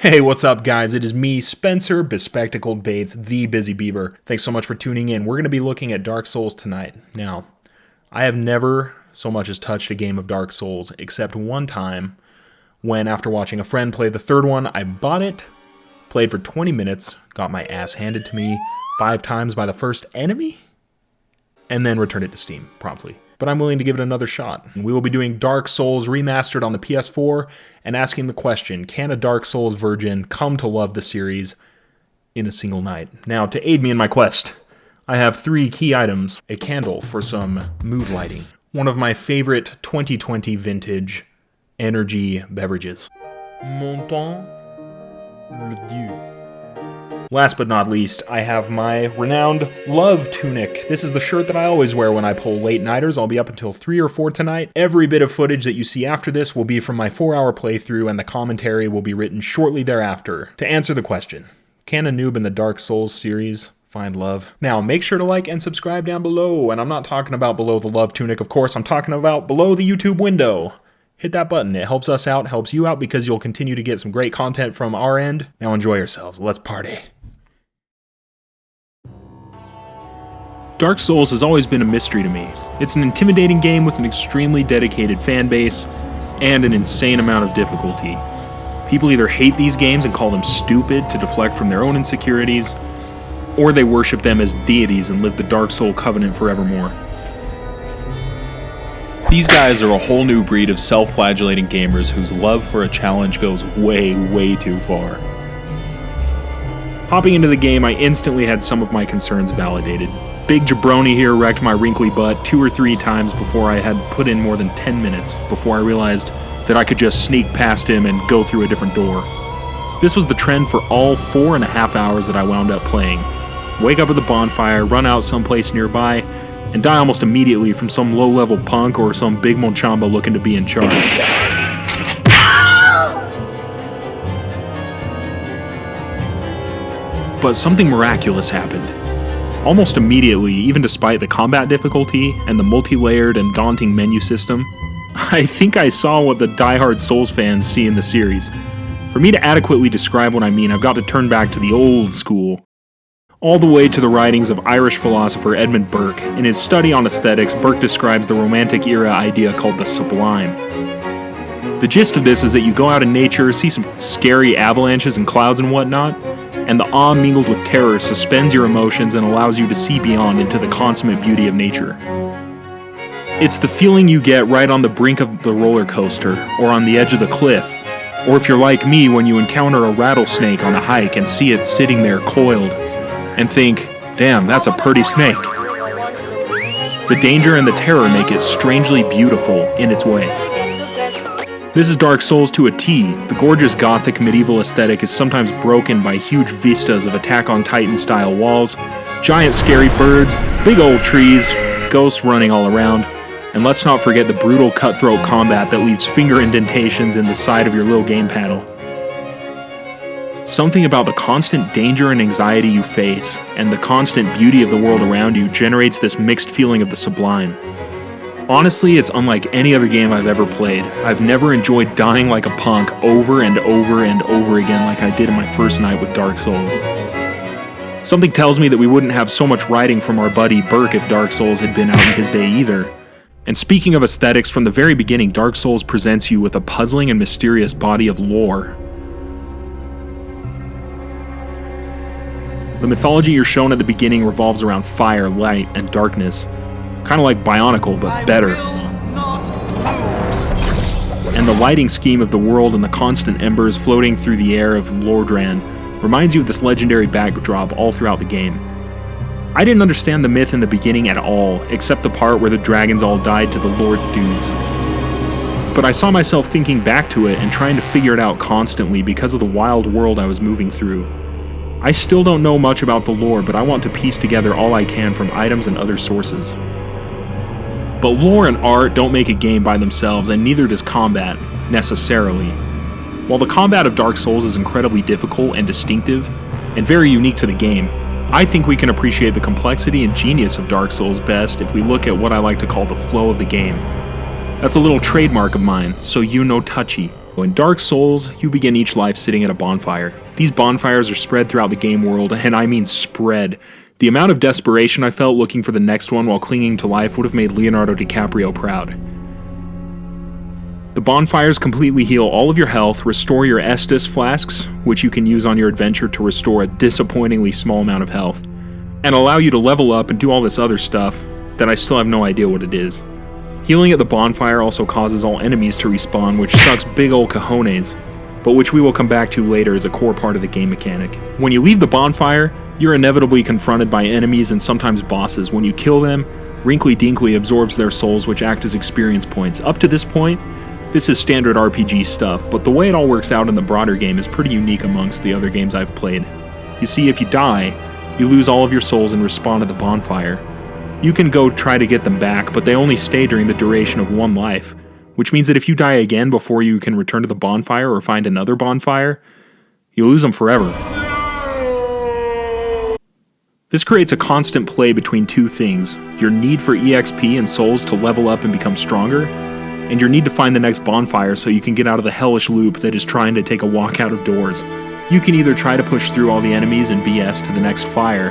Hey, what's up, guys? It is me, Spencer, Bespectacled Bates, the Busy Beaver. Thanks so much for tuning in. We're going to be looking at Dark Souls tonight. Now, I have never so much as touched a game of Dark Souls, except one time when, after watching a friend play the third one, I bought it, played for 20 minutes, got my ass handed to me 5 times by the first enemy, and then returned it to Steam promptly. But I'm willing to give it another shot. We will be doing Dark Souls Remastered on the PS4 and asking the question, can a Dark Souls virgin come to love the series in a single night? Now, to aid me in my quest, I have 3 key items. A candle for some mood lighting. One of my favorite 2020 vintage energy beverages. Montant le Dieu. Last but not least, I have my renowned love tunic. This is the shirt that I always wear when I pull late nighters. I'll be up until 3 or 4 tonight. Every bit of footage that you see after this will be from my 4-hour playthrough, and the commentary will be written shortly thereafter. To answer the question, can a noob in the Dark Souls series find love? Now, make sure to like and subscribe down below, and I'm not talking about below the love tunic, of course. I'm talking about below the YouTube window. Hit that button. It helps us out, helps you out, because you'll continue to get some great content from our end. Now enjoy yourselves. Let's party. Dark Souls has always been a mystery to me. It's an intimidating game with an extremely dedicated fan base and an insane amount of difficulty. People either hate these games and call them stupid to deflect from their own insecurities, or they worship them as deities and live the Dark Soul Covenant forevermore. These guys are a whole new breed of self-flagellating gamers whose love for a challenge goes way, way too far. Hopping into the game, I instantly had some of my concerns validated. Big jabroni here wrecked my wrinkly butt 2 or 3 times before I had put in more than 10 minutes, before I realized that I could just sneak past him and go through a different door. This was the trend for all 4.5 hours that I wound up playing. Wake up at the bonfire, run out someplace nearby, and die almost immediately from some low-level punk or some big Monchamba looking to be in charge. But something miraculous happened. Almost immediately, even despite the combat difficulty and the multi-layered and daunting menu system, I think I saw what the die-hard Souls fans see in the series. For me to adequately describe what I mean, I've got to turn back to the old school. All the way to the writings of Irish philosopher Edmund Burke. In his study on aesthetics, Burke describes the Romantic era idea called the Sublime. The gist of this is that you go out in nature, see some scary avalanches and clouds and whatnot, and the awe mingled with terror suspends your emotions and allows you to see beyond into the consummate beauty of nature. It's the feeling you get right on the brink of the roller coaster, or on the edge of the cliff, or if you're like me when you encounter a rattlesnake on a hike and see it sitting there coiled, and think, damn, that's a pretty snake. The danger and the terror make it strangely beautiful in its way. This is Dark Souls to a T. The gorgeous gothic medieval aesthetic is sometimes broken by huge vistas of Attack on Titan style walls, giant scary birds, big old trees, ghosts running all around, and let's not forget the brutal cutthroat combat that leaves finger indentations in the side of your little game paddle. Something about the constant danger and anxiety you face, and the constant beauty of the world around you generates this mixed feeling of the sublime. Honestly, it's unlike any other game I've ever played. I've never enjoyed dying like a punk over and over and over again like I did in my first night with Dark Souls. Something tells me that we wouldn't have so much writing from our buddy Burke if Dark Souls had been out in his day either. And speaking of aesthetics, from the very beginning, Dark Souls presents you with a puzzling and mysterious body of lore. The mythology you're shown at the beginning revolves around fire, light, and darkness. Kind of like Bionicle, but better. And the lighting scheme of the world and the constant embers floating through the air of Lordran reminds you of this legendary backdrop all throughout the game. I didn't understand the myth in the beginning at all, except the part where the dragons all died to the Lord dudes. But I saw myself thinking back to it and trying to figure it out constantly because of the wild world I was moving through. I still don't know much about the lore, but I want to piece together all I can from items and other sources. But lore and art don't make a game by themselves, and neither does combat, necessarily. While the combat of Dark Souls is incredibly difficult and distinctive, and very unique to the game, I think we can appreciate the complexity and genius of Dark Souls best if we look at what I like to call the flow of the game. That's a little trademark of mine, so you know touchy. In Dark Souls, you begin each life sitting at a bonfire. These bonfires are spread throughout the game world, and I mean spread. The amount of desperation I felt looking for the next one while clinging to life would have made Leonardo DiCaprio proud. The bonfires completely heal all of your health, restore your Estus flasks, which you can use on your adventure to restore a disappointingly small amount of health, and allow you to level up and do all this other stuff that I still have no idea what it is. Healing at the bonfire also causes all enemies to respawn, which sucks big ol' cojones, but which we will come back to later as a core part of the game mechanic. When you leave the bonfire, you're inevitably confronted by enemies and sometimes bosses. When you kill them, Wrinkly Dinkley absorbs their souls, which act as experience points. Up to this point, this is standard RPG stuff, but the way it all works out in the broader game is pretty unique amongst the other games I've played. You see, if you die, you lose all of your souls and respawn at the bonfire. You can go try to get them back, but they only stay during the duration of one life, which means that if you die again before you can return to the bonfire or find another bonfire, you lose them forever. This creates a constant play between two things: your need for EXP and souls to level up and become stronger, and your need to find the next bonfire so you can get out of the hellish loop that is trying to take a walk out of doors. You can either try to push through all the enemies and BS to the next fire,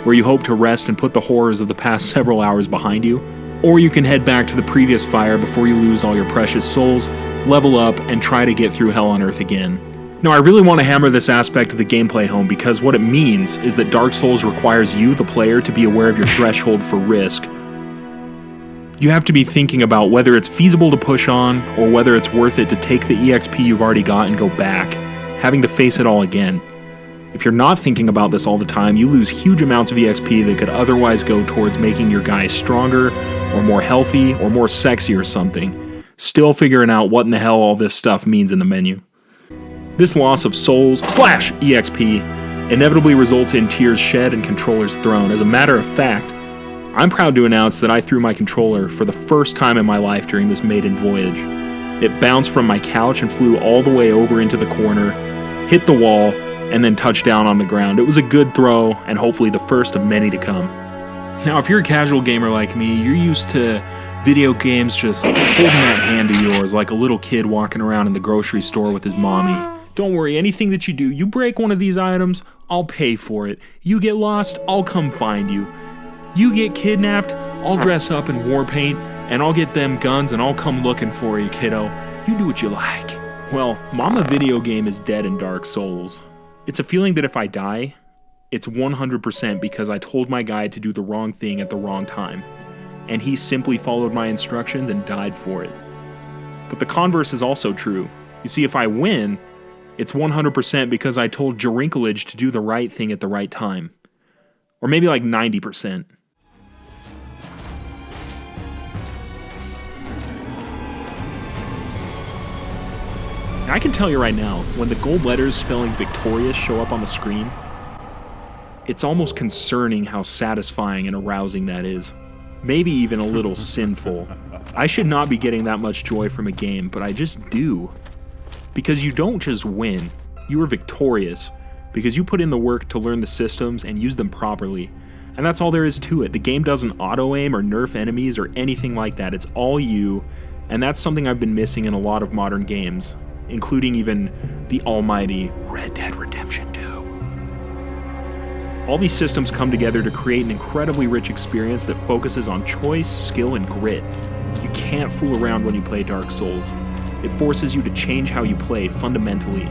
where you hope to rest and put the horrors of the past several hours behind you, or you can head back to the previous fire before you lose all your precious souls, level up, and try to get through Hell on Earth again. Now, I really want to hammer this aspect of the gameplay home because what it means is that Dark Souls requires you, the player, to be aware of your threshold for risk. You have to be thinking about whether it's feasible to push on, or whether it's worth it to take the EXP you've already got and go back, having to face it all again. If you're not thinking about this all the time, you lose huge amounts of EXP that could otherwise go towards making your guy stronger, or more healthy, or more sexy or something, still figuring out what in the hell all this stuff means in the menu. This loss of souls/EXP inevitably results in tears shed and controllers thrown. As a matter of fact, I'm proud to announce that I threw my controller for the first time in my life during this maiden voyage. It bounced from my couch and flew all the way over into the corner, hit the wall, and then touched down on the ground. It was a good throw, and hopefully the first of many to come. Now, if you're a casual gamer like me, you're used to video games just holding that hand of yours like a little kid walking around in the grocery store with his mommy. Don't worry, anything that you do, you break one of these items, I'll pay for it. You get lost, I'll come find you. You get kidnapped, I'll dress up in war paint, and I'll get them guns and I'll come looking for you, kiddo. You do what you like. Well, Mama Video Game is dead in Dark Souls. It's a feeling that if I die, it's 100% because I told my guy to do the wrong thing at the wrong time, and he simply followed my instructions and died for it. But the converse is also true. You see, if I win, it's 100% because I told Jerinklage to do the right thing at the right time. Or maybe like 90%. I can tell you right now, when the gold letters spelling victorious show up on the screen, it's almost concerning how satisfying and arousing that is. Maybe even a little sinful. I should not be getting that much joy from a game, but I just do. Because you don't just win, you are victorious. Because you put in the work to learn the systems and use them properly. And that's all there is to it. The game doesn't auto-aim or nerf enemies or anything like that. It's all you, and that's something I've been missing in a lot of modern games, including even the almighty Red Dead Redemption 2. All these systems come together to create an incredibly rich experience that focuses on choice, skill, and grit. You can't fool around when you play Dark Souls. It forces you to change how you play fundamentally.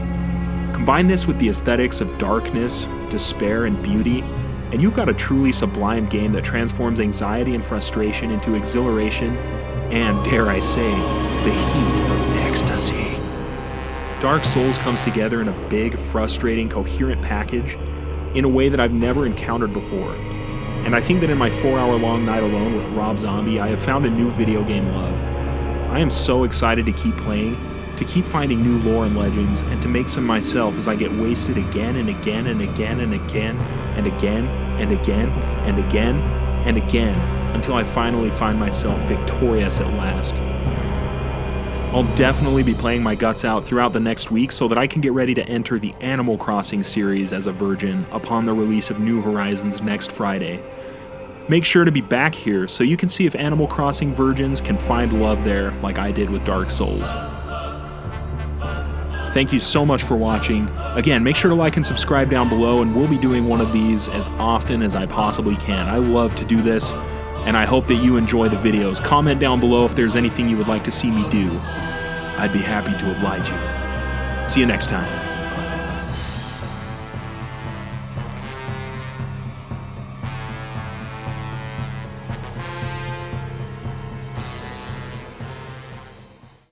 Combine this with the aesthetics of darkness, despair, and beauty, and you've got a truly sublime game that transforms anxiety and frustration into exhilaration and, dare I say, the heat of ecstasy. Dark Souls comes together in a big, frustrating, coherent package in a way that I've never encountered before. And I think that in my 4-hour-long night alone with Rob Zombie, I have found a new video game love. I am so excited to keep playing, to keep finding new lore and legends, and to make some myself as I get wasted again and again and again and again and again and again and again and again until I finally find myself victorious at last. I'll definitely be playing my guts out throughout the next week so that I can get ready to enter the Animal Crossing series as a virgin upon the release of New Horizons next Friday. Make sure to be back here so you can see if Animal Crossing virgins can find love there like I did with Dark Souls. thank you so much for watching. Again, make sure to like and subscribe down below, and we'll be doing one of these as often as I possibly can. I love to do this, and I hope that you enjoy the videos. Comment down below if there's anything you would like to see me do. I'd be happy to oblige you. See you next time.